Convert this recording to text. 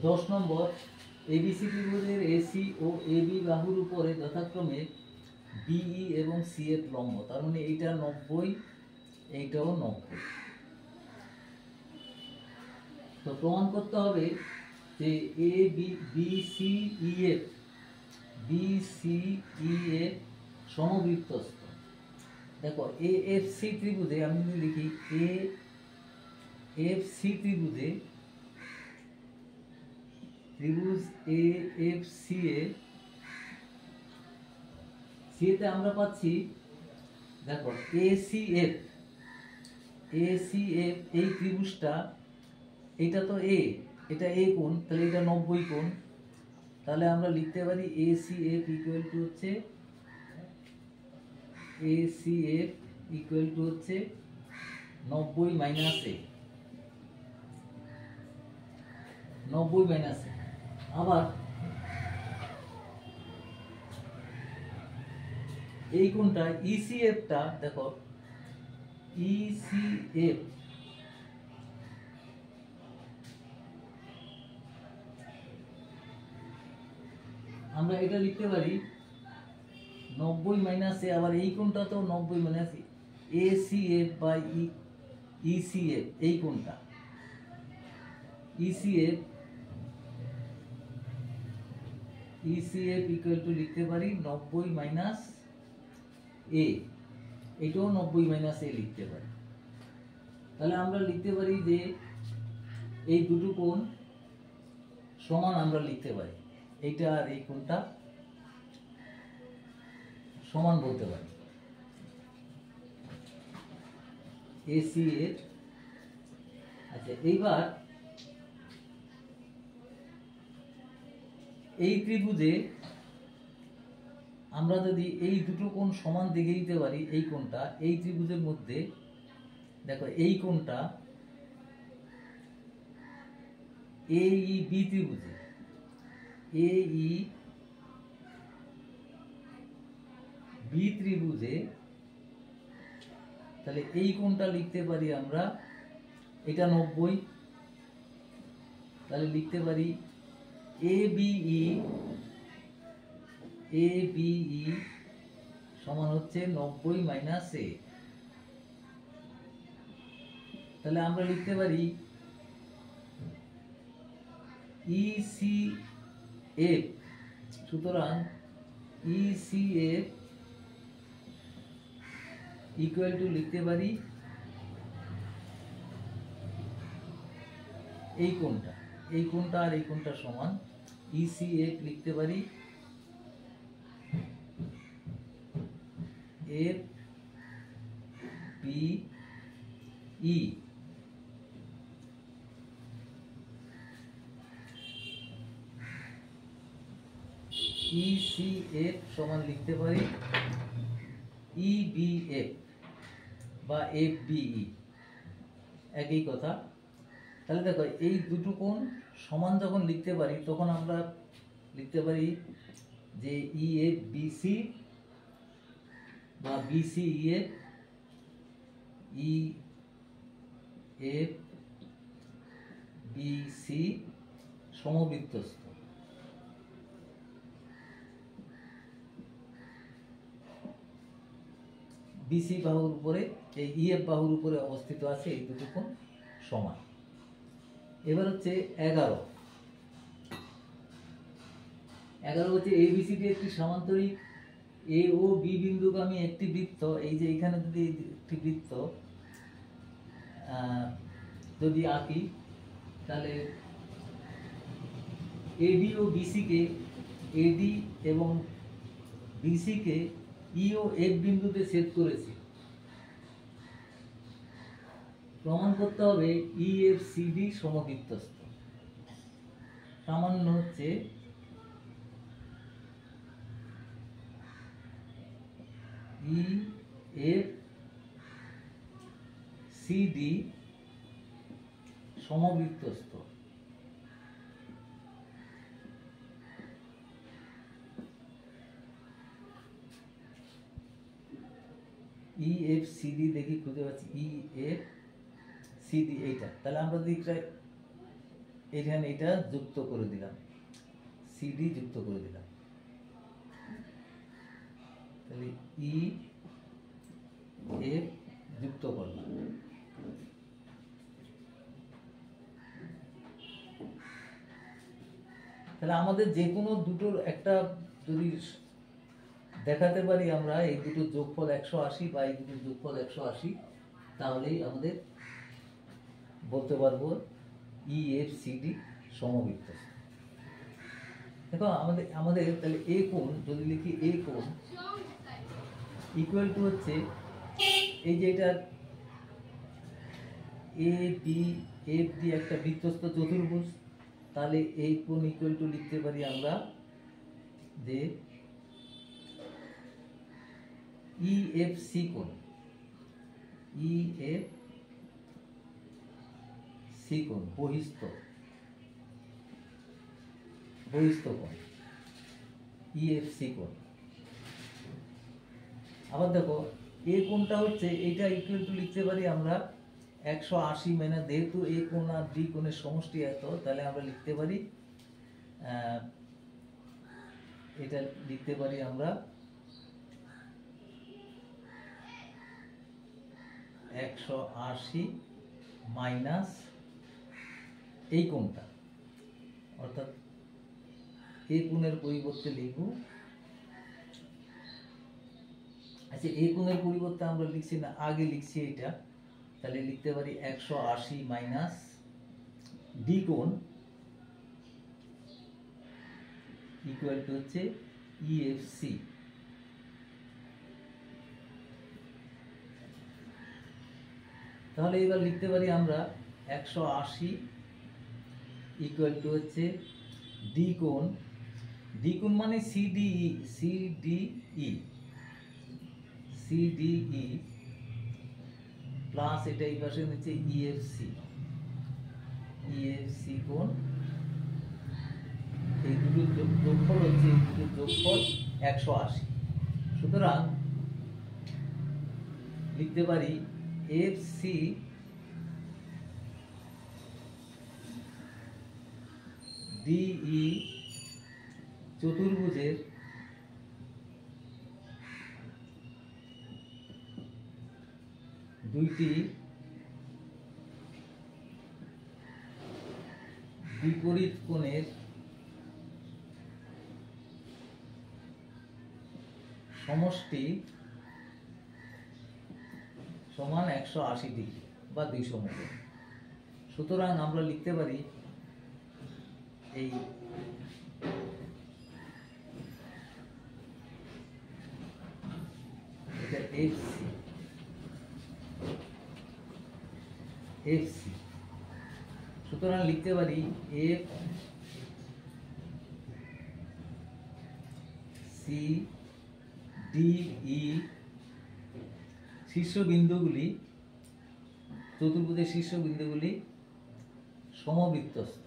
10 নম্বর, ABC ত্রিভুজের AC ও AB বাহুর উপরে যথাক্রমে বিই এবং সিএফ লম্ব, তার মানে এইটা 90, এইটাও 90। তো প্রমাণ করতে হবে যে A B B C E F সমবৃত্তস্থ। দেখো এ এফ সি ত্রিভুজে আমি যদি লিখি এ এফ সি ত্রিভুজ এ এফ সি তে আমরা পাচ্ছি, দেখো এ সি এফ এই ত্রিভুজটা, এটা তো এ, এটা এ কোণ, তাহলে এটা 90 কোণ। তাহলে আমরা লিখতে পারি A C F equal to হচ্ছে হচ্ছে 90 মাইনাস এ, 90 মাইনাস এ। আবার এই কোণটা ইসিএফটা, দেখো ইসিএফ আমরা এটা লিখতে পারি 90 মাইনাস এ। আবার এই কোণটা তো 90 মাইনাস এসিএফ বা ইসিএফ, এই কোণটা ইসিএফ ইকুয়াল টু লিখতে পারি 90 মাইনাস এ, এটাও 90 মাইনাস এ লিখতে পারি। তাহলে আমরা লিখতে পারি যে এই দুটো কোণ সমান, আমরা লিখতে পারি এইটা আর এই কোণটা সমান বলতে পারি। এসি এর, আচ্ছা এইবার এই ত্রিভুজে আমরা যদি এই দুটো কোণ সমান দিকে দিতে পারি, এই কোণটা এই ত্রিভুজের মধ্যে, দেখো এই কোণটা এই বি ত্রিভুজে, এই বি ত্রিভুজে, তাহলে এই কোণটা লিখতে পারি আমরা, এটা 90, তাহলে লিখতে পারি এ বিই সমান হচ্ছে 90 মাইনাস এ। তাহলে আমরা লিখতে পারি ইসিএফ, সুতরাং ইসিএফ ইকুয়াল টু লিখতে পারি এই কোণটা আর এই কোণটা সমান, ইসিএফ লিখতে পারি এফ বিই ইসিএফ সমান লিখতে পারি ইবিএফ বা এফবিই, একই কথা। তাহলে দেখো এই দুটো কোণ সমান যখন লিখতে পারি, তখন আমরা লিখতে পারি যে ইএফ বিসি বা বিসি ইএফ, ইএফ বিসি সমবৃত্তস্থ। বিসি বাহুর উপরে, এই ইএফ বাহুর উপরে অবস্থিত আছে, এই দুটো কোণ সমান। এবার হচ্ছে 11 হচ্ছে এবিসিডি একটি সমান্তরিক এ ও বি বিন্দুগামী একটি বৃত্ত। এই যে এখানে যদি একটি বৃত্ত যদি আঁকি, তাহলে এডি ও বিসিকে, এডি এবং বিসিকে ই ও এফ বিন্দুতে ছেদ করেছি। প্রমাণ করতে হবে ইএফসিডি সমবৃত্তস্থ। সামান্য হচ্ছে ইএফসিডি সমবৃত্তস্থ। ইএফসিডি দেখি খুঁজে পাচ্ছি, ইএফসিডি এইটা। তাহলে আমরা যদি এখানে এটা যুক্ত করে দিলাম, সিডি যুক্ত করে দিলাম, তাহলে ই এফ যুক্ত করলাম। তাহলে আমাদের যে কোনো দুটোর একটা যদি দেখাতে পারি আমরা এই দুটোর যোগফল 180 বা এই দুটোর যোগফল 180, তাহলেই আমাদের বলতে পারবো ইএফসিডি সমবৃত্ত। দেখো আমাদের আমাদের তাহলে এ কোণ যদি লিখি, এ কোণ ইকুয়াল টু হচ্ছে এই যে এটা এ বি এফ ডি একটা বৃত্তস্থ চতুর্ভুজ, তাহলে এই কোণ ইকুয়াল টু লিখতে পারি আমরা যে ইএফসি কোণ, ইএফসি কোণ বহিস্থ কোণ, ইএফসি কোণ। আবার দেখো এ কোণটা হচ্ছে এইটা ইকুয়াল টু লিখতে পারি আমরা 180, মানে যেহেতু এ কোণ আর ডি কোণের সমষ্টি এত, তাহলে আমরা লিখতে পারি এটা লিখতে পারি আমরা 180 মাইনাস এই কোণটা, অর্থাৎ এই কোণের পরিবর্তে লিখব, আচ্ছা এই কোণের পরিবর্তে আমরা লিখছি না, আগে লিখছি এটা, তাহলে লিখতে পারি 180 মাইনাস ডি কোণ ইকুয়াল টু হচ্ছে ইএফসি। তাহলে এবার লিখতে পারি আমরা 180 ইকুয়াল টু হচ্ছে ডি কোণ, ডি কোণ মানে সিডিই, সিডিই প্লাস এটা এই পাশে হচ্ছে ইএফসি, ইএফসি কোণ, এই দুটো যোগফল হচ্ছে, এই দুটো যোগফল 180। সুতরাং লিখতে পারি এফসি ডিই চতুর্ভুজের দুইটি বিপরীত কোণের সমষ্টি সমান 180 ডিগ্রি বা 200 কোণ। সুতরাং আমরা লিখতে পারি এই এটা এফসি, সুতরাং লিখতে পারি এফ সি ডিই শীর্ষবিন্দুগুলি, চতুর্ভুজের শীর্ষবিন্দুগুলি সমবৃত্তস্থ।